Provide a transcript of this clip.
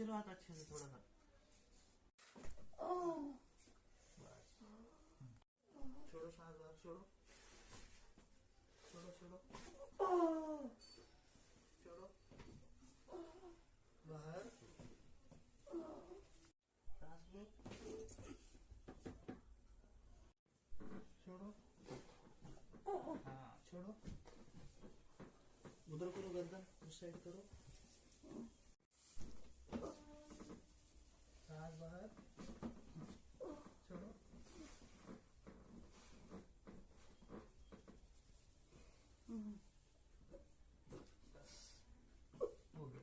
पीछे लो हाथ अच्छे से थोड़ा सा। बस। छोड़ो सांस बाहर, छोड़ो छोड़ो छोड़ो छोड़ो बाहर। सांस लो, छोड़ो। हाँ छोड़ो। उधर करो, गर्दन उस साइड करो। सांस बाहर।